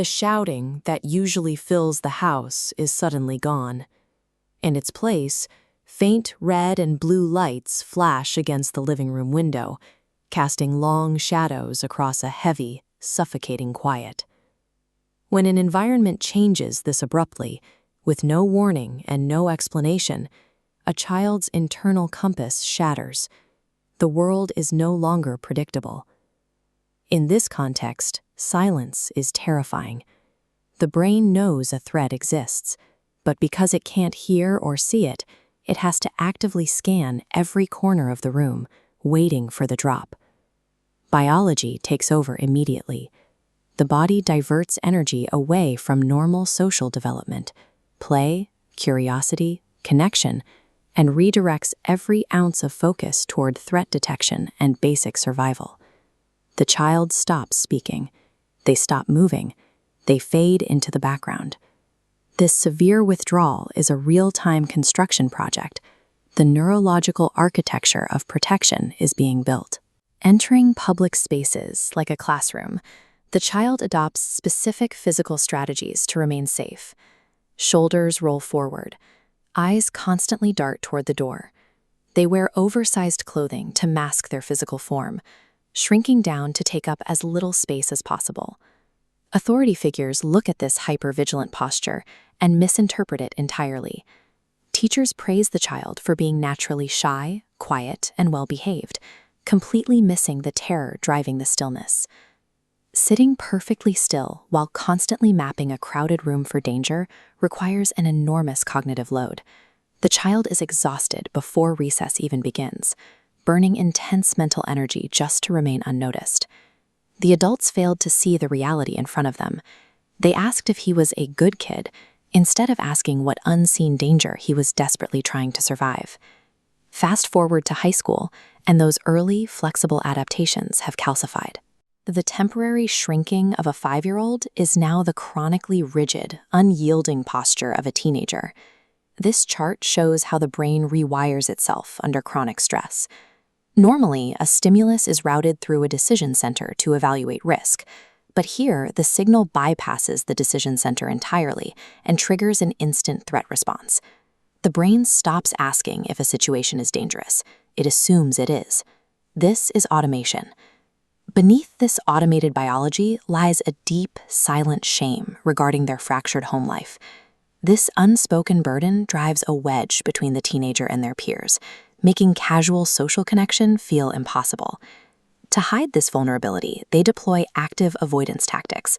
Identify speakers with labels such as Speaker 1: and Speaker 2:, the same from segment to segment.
Speaker 1: The shouting that usually fills the house is suddenly gone. In its place, faint red and blue lights flash against the living room window, casting long shadows across a heavy, suffocating quiet. When an environment changes this abruptly, with no warning and no explanation, a child's internal compass shatters. The world is no longer predictable. In this context, silence is terrifying. The brain knows a threat exists, but because it can't hear or see it, it has to actively scan every corner of the room, waiting for the drop. Biology takes over immediately. The body diverts energy away from normal social development, play, curiosity, connection, and redirects every ounce of focus toward threat detection and basic survival. The child stops speaking. They stop moving. They fade into the background. This severe withdrawal is a real-time construction project. The neurological architecture of protection is being built. Entering public spaces, like a classroom, the child adopts specific physical strategies to remain safe. Shoulders roll forward. Eyes constantly dart toward the door. They wear oversized clothing to mask their physical form, shrinking down to take up as little space as possible. Authority figures look at this hyper-vigilant posture and misinterpret it entirely. Teachers praise the child for being naturally shy, quiet, and well-behaved, completely missing the terror driving the stillness. Sitting perfectly still while constantly mapping a crowded room for danger requires an enormous cognitive load. The child is exhausted before recess even begins, burning intense mental energy just to remain unnoticed. The adults failed to see the reality in front of them. They asked if he was a good kid, instead of asking what unseen danger he was desperately trying to survive. Fast forward to high school, and those early, flexible adaptations have calcified. The temporary shrinking of a 5-year-old is now the chronically rigid, unyielding posture of a teenager. This chart shows how the brain rewires itself under chronic stress. Normally, a stimulus is routed through a decision center to evaluate risk, but here the signal bypasses the decision center entirely and triggers an instant threat response. The brain stops asking if a situation is dangerous. It assumes it is. This is automation. Beneath this automated biology lies a deep, silent shame regarding their fractured home life. This unspoken burden drives a wedge between the teenager and their peers, making casual social connection feel impossible. To hide this vulnerability, they deploy active avoidance tactics,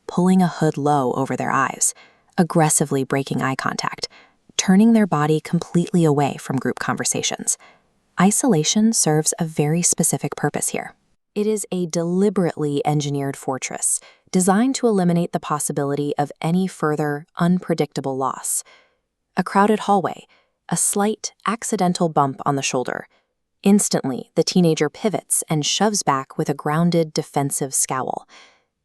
Speaker 1: pulling a hood low over their eyes, aggressively breaking eye contact, turning their body completely away from group conversations. Isolation serves a very specific purpose here. It is a deliberately engineered fortress designed to eliminate the possibility of any further unpredictable loss. A crowded hallway, a slight, accidental bump on the shoulder. Instantly, the teenager pivots and shoves back with a grounded, defensive scowl.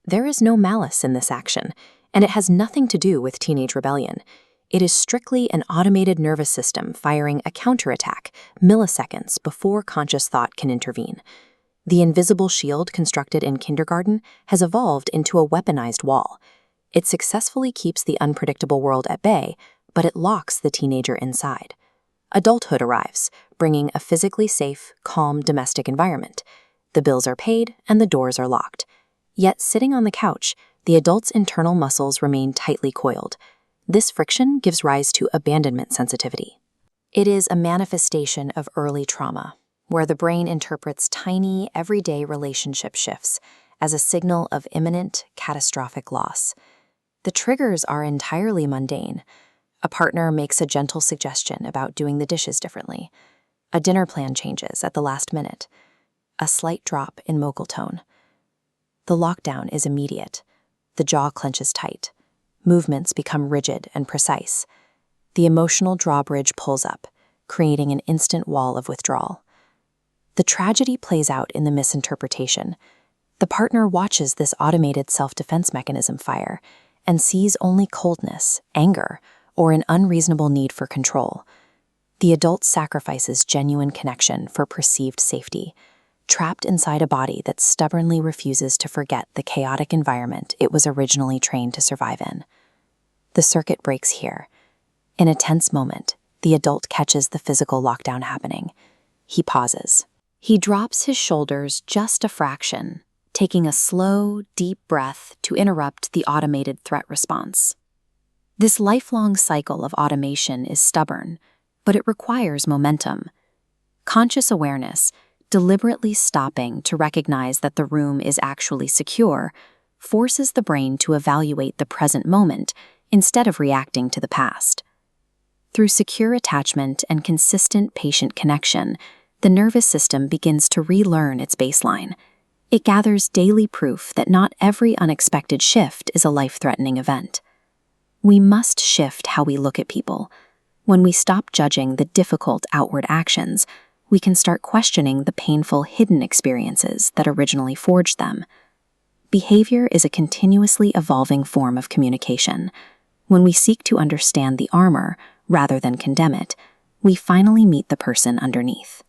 Speaker 1: There is no malice in this action, and it has nothing to do with teenage rebellion. It is strictly an automated nervous system firing a counterattack milliseconds before conscious thought can intervene. The invisible shield constructed in kindergarten has evolved into a weaponized wall. It successfully keeps the unpredictable world at bay, but it locks the teenager inside. Adulthood arrives, bringing a physically safe, calm domestic environment. The bills are paid and the doors are locked. Yet sitting on the couch, the adult's internal muscles remain tightly coiled. This friction gives rise to abandonment sensitivity. It is a manifestation of early trauma, where the brain interprets tiny, everyday relationship shifts as a signal of imminent, catastrophic loss. The triggers are entirely mundane. A partner makes a gentle suggestion about doing the dishes differently. A dinner plan changes at the last minute. A slight drop in vocal tone. The lockdown is immediate. The jaw clenches tight. Movements become rigid and precise. The emotional drawbridge pulls up, creating an instant wall of withdrawal. The tragedy plays out in the misinterpretation. The partner watches this automated self-defense mechanism fire and sees only coldness, anger, or an unreasonable need for control. The adult sacrifices genuine connection for perceived safety. trapped inside a body that stubbornly refuses to forget the chaotic environment it was originally trained to survive in. The circuit breaks here. In a tense moment, the adult catches the physical lockdown happening. He pauses. He drops his shoulders just a fraction, taking a slow, deep breath to interrupt the automated threat response. This lifelong cycle of automation is stubborn, but it requires momentum. Conscious awareness, deliberately stopping to recognize that the room is actually secure, forces the brain to evaluate the present moment instead of reacting to the past. Through secure attachment and consistent patient connection, the nervous system begins to relearn its baseline. It gathers daily proof that not every unexpected shift is a life-threatening event. We must shift how we look at people. When we stop judging the difficult outward actions, we can start questioning the painful hidden experiences that originally forged them. Behavior is a continuously evolving form of communication. When we seek to understand the armor, rather than condemn it, we finally meet the person underneath.